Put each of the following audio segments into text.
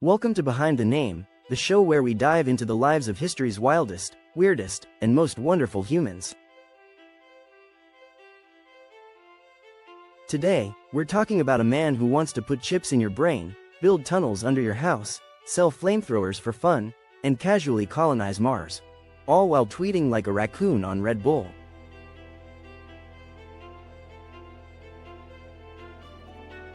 Welcome to Behind the Name, the show where we dive into the lives of history's wildest, weirdest, and most wonderful humans. Today, we're talking about a man who wants to put chips in your brain, build tunnels under your house, sell flamethrowers for fun, and casually colonize Mars. All while tweeting like a raccoon on Red Bull.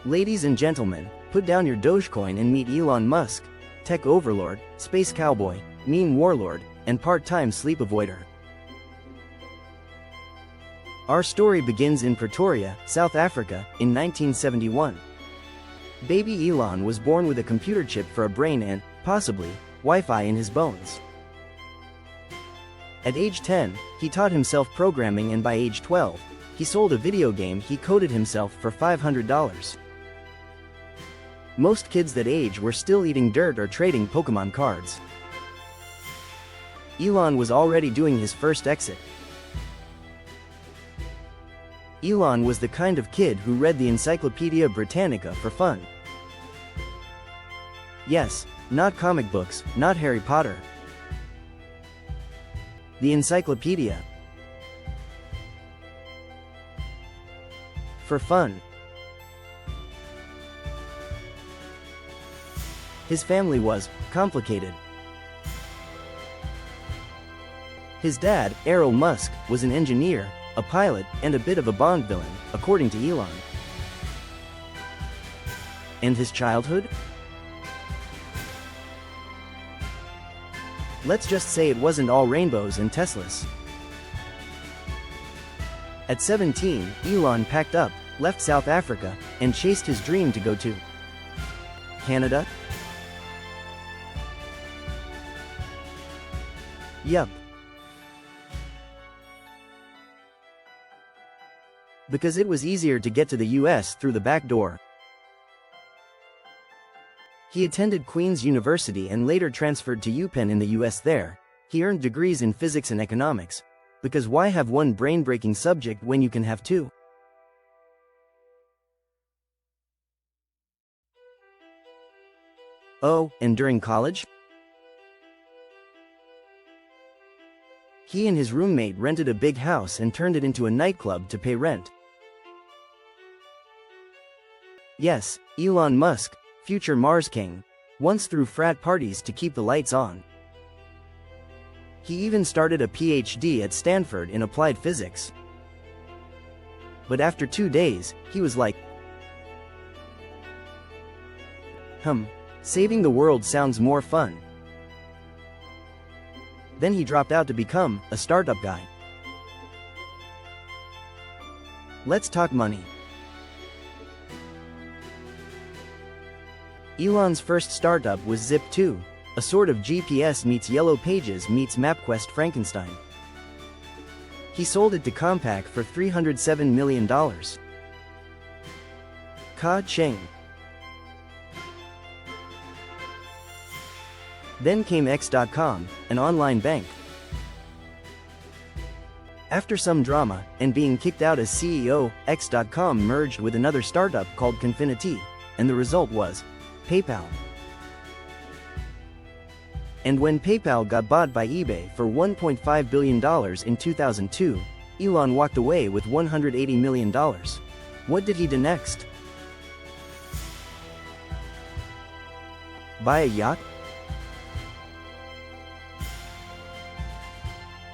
Ladies and gentlemen, put down your Dogecoin and meet Elon Musk, tech overlord, space cowboy, meme warlord, and part-time sleep avoider. Our story begins in Pretoria, South Africa, in 1971. Baby Elon was born with a computer chip for a brain and, possibly, Wi-Fi in his bones. At age 10, he taught himself programming, and by age 12, he sold a video game he coded himself for $500. Most kids that age were still eating dirt or trading Pokemon cards. Elon was already doing his first exit. Elon was the kind of kid who read the Encyclopedia Britannica for fun. Yes, not comic books, not Harry Potter. The Encyclopedia. For fun. His family was complicated. His dad, Elon Musk, was an engineer, a pilot, and a bit of a Bond villain, according to Elon. And his childhood? Let's just say it wasn't all rainbows and Teslas. At 17, Elon packed up, left South Africa, and chased his dream to go to Canada? Yup. Because it was easier to get to the US through the back door. He attended Queen's University and later transferred to UPenn in the US. There, he earned degrees in physics and economics. Because why have one brain-breaking subject when you can have two? Oh, and during college? He and his roommate rented a big house and turned it into a nightclub to pay rent. Yes, Elon Musk, future Mars King, once threw frat parties to keep the lights on. He even started a PhD at Stanford in applied physics. But after 2 days, he was like, saving the world sounds more fun. Then he dropped out to become a startup guy. Let's talk money. Elon's first startup was Zip2, a sort of GPS meets Yellow Pages meets MapQuest Frankenstein. He sold it to Compaq for $307 million. Ka-ching. Then came X.com, an online bank. After some drama, and being kicked out as CEO, X.com merged with another startup called Confinity, and the result was PayPal. And when PayPal got bought by eBay for $1.5 billion in 2002, Elon walked away with $180 million. What did he do next? Buy a yacht?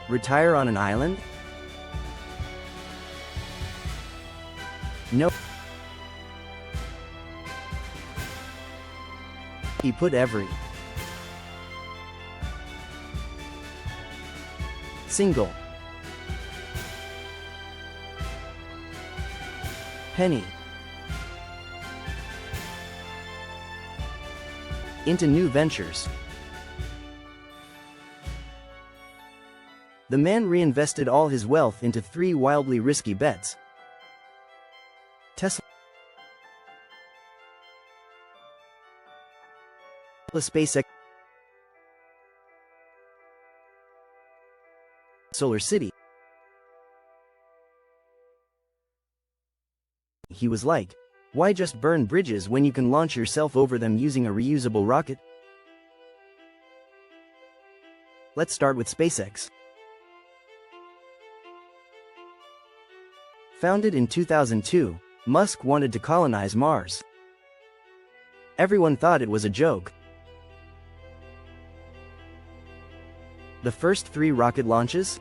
Retire on an island? No. He put every single penny into new ventures. The man reinvested all his wealth into 3 wildly risky bets. Tesla, SpaceX, Solar City. He was like, Why just burn bridges when you can launch yourself over them using a reusable rocket? Let's start with SpaceX. Founded in 2002, Musk wanted to colonize Mars. Everyone thought it was a joke. The first 3 rocket launches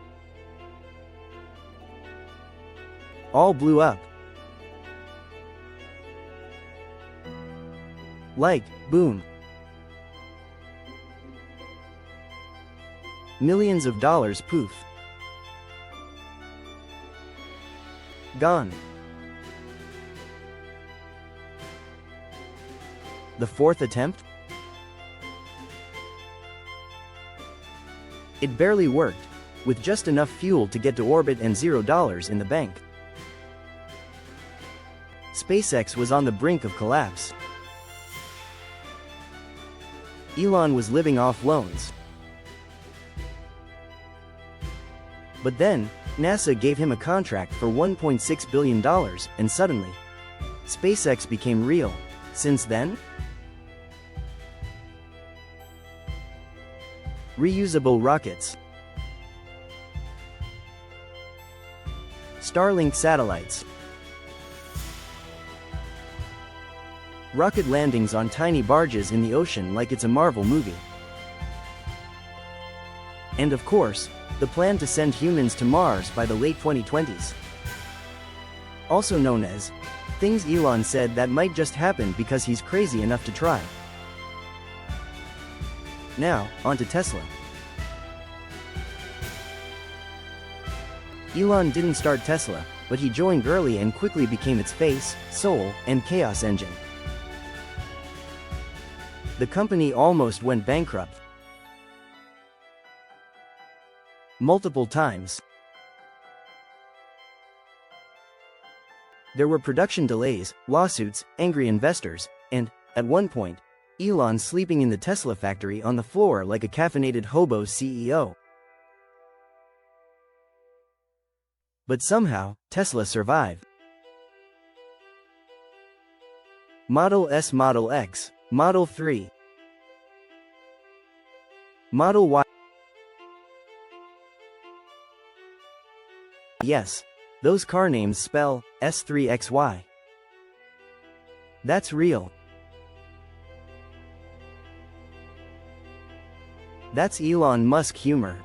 all blew up. Like, boom. Millions of dollars poof. Gone. The 4th attempt? It barely worked, with just enough fuel to get to orbit and $0 in the bank. SpaceX was on the brink of collapse. Elon was living off loans. But then, NASA gave him a contract for $1.6 billion, and suddenly, SpaceX became real. Since then, reusable rockets, Starlink satellites, rocket landings on tiny barges in the ocean like it's a Marvel movie. And of course, the plan to send humans to Mars by the late 2020s. Also known as things Elon said that might just happen because he's crazy enough to try. Now, on to Tesla. Elon didn't start Tesla, but he joined early and quickly became its face, soul, and chaos engine. The company almost went bankrupt multiple times. There were production delays, lawsuits, angry investors, and, at one point, Elon sleeping in the Tesla factory on the floor like a caffeinated hobo CEO. But somehow, Tesla survived. Model S, Model X, Model 3, Model Y. Yes, those car names spell S3XY. That's real. That's Elon Musk humor.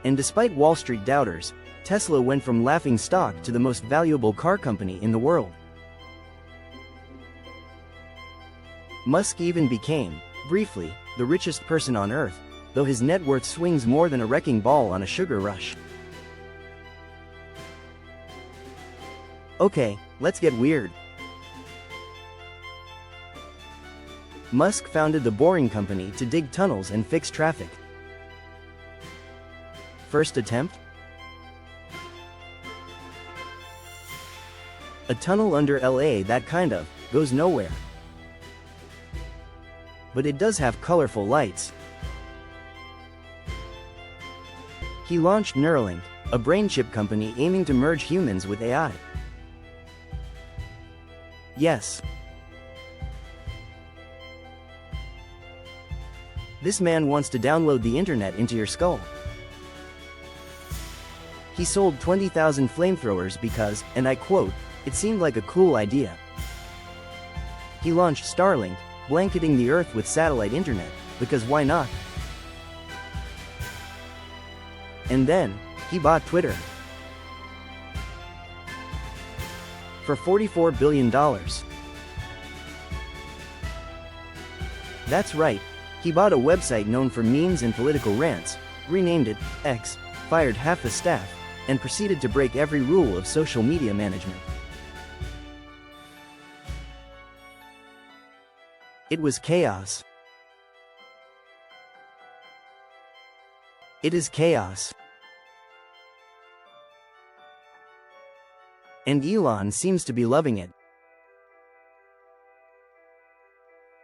And despite Wall Street doubters, Tesla went from laughing stock to the most valuable car company in the world. Musk even became, briefly, the richest person on Earth, though his net worth swings more than a wrecking ball on a sugar rush. Okay, let's get weird. Musk founded the Boring Company to dig tunnels and fix traffic. First attempt? A tunnel under LA that kind of goes nowhere. But it does have colorful lights. He launched Neuralink, a brain chip company aiming to merge humans with AI. Yes. This man wants to download the internet into your skull. He sold 20,000 flamethrowers because, and I quote, it seemed like a cool idea. He launched Starlink, blanketing the Earth with satellite internet, because why not? And then, he bought Twitter for $44 billion. That's right, he bought a website known for memes and political rants, renamed it X, fired half the staff, and proceeded to break every rule of social media management. It was chaos. It is chaos. And Elon seems to be loving it.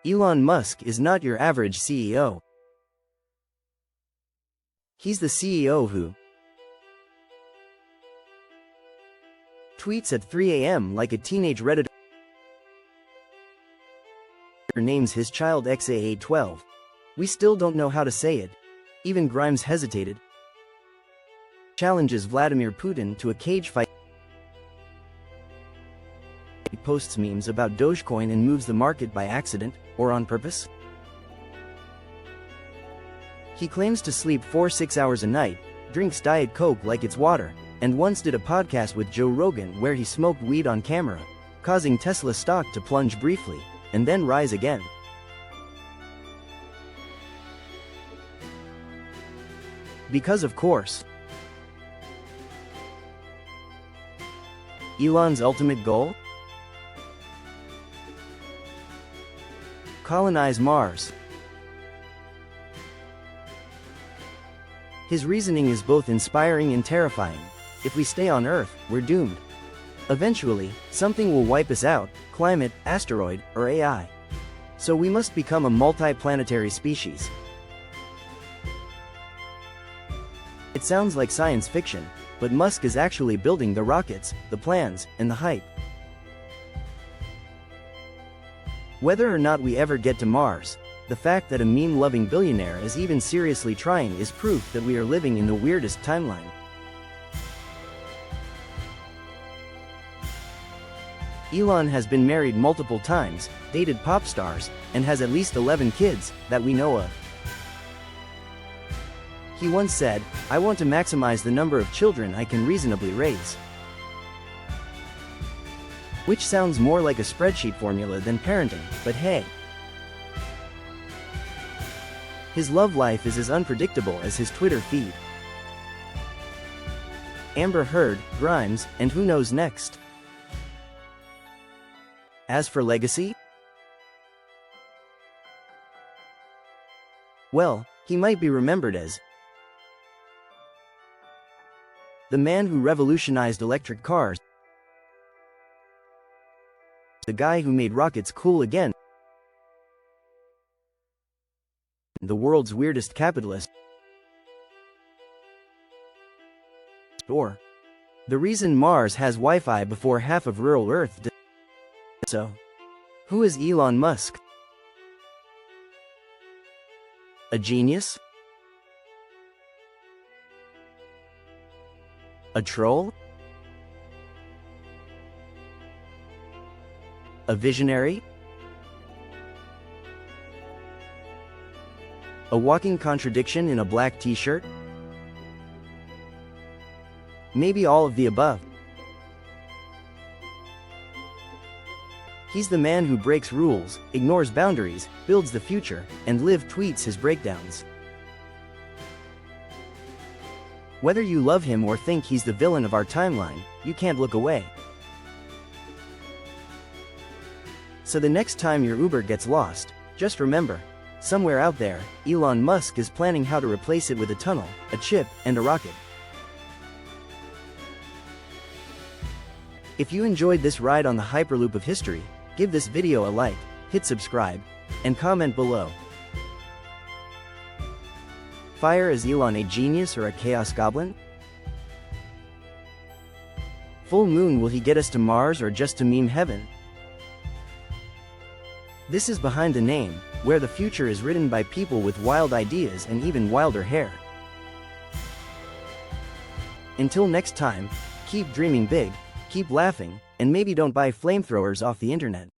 Elon Musk is not your average CEO. He's the CEO who Tweets at 3 a.m. like a teenage Redditor names his child XAA12. We still don't know how to say it. Even Grimes hesitated. Challenges Vladimir Putin to a cage fight. He posts memes about Dogecoin and moves the market by accident, or on purpose. He claims to sleep 4-6 hours a night, drinks Diet Coke like it's water, and once did a podcast with Joe Rogan where he smoked weed on camera, causing Tesla stock to plunge briefly, and then rise again. Because of course. Elon's ultimate goal? Colonize Mars. His reasoning is both inspiring and terrifying. If we stay on Earth, we're doomed. Eventually, something will wipe us out, climate, asteroid, or AI. So we must become a multi-planetary species. It sounds like science fiction, but Musk is actually building the rockets, the plans, and the hype. Whether or not we ever get to Mars, the fact that a meme-loving billionaire is even seriously trying is proof that we are living in the weirdest timeline. Elon has been married multiple times, dated pop stars, and has at least 11 kids, that we know of. He once said, "I want to maximize the number of children I can reasonably raise." Which sounds more like a spreadsheet formula than parenting, but hey. His love life is as unpredictable as his Twitter feed. Amber Heard, Grimes, and who knows next? As for legacy? Well, he might be remembered as the man who revolutionized electric cars, the guy who made rockets cool again, the world's weirdest capitalist, or the reason Mars has Wi-Fi before half of rural Earth does. So, who is Elon Musk? A genius? A troll? A visionary? A walking contradiction in a black t-shirt? Maybe all of the above. He's the man who breaks rules, ignores boundaries, builds the future, and live tweets his breakdowns. Whether you love him or think he's the villain of our timeline, you can't look away. So the next time your Uber gets lost, just remember, somewhere out there, Elon Musk is planning how to replace it with a tunnel, a chip, and a rocket. If you enjoyed this ride on the Hyperloop of history, give this video a like, hit subscribe, and comment below. Fire, is Elon a genius or a chaos goblin? Full moon, will he get us to Mars or just to meme heaven? This is Behind the Name, where the future is written by people with wild ideas and even wilder hair. Until next time, keep dreaming big, keep laughing, and maybe don't buy flamethrowers off the internet.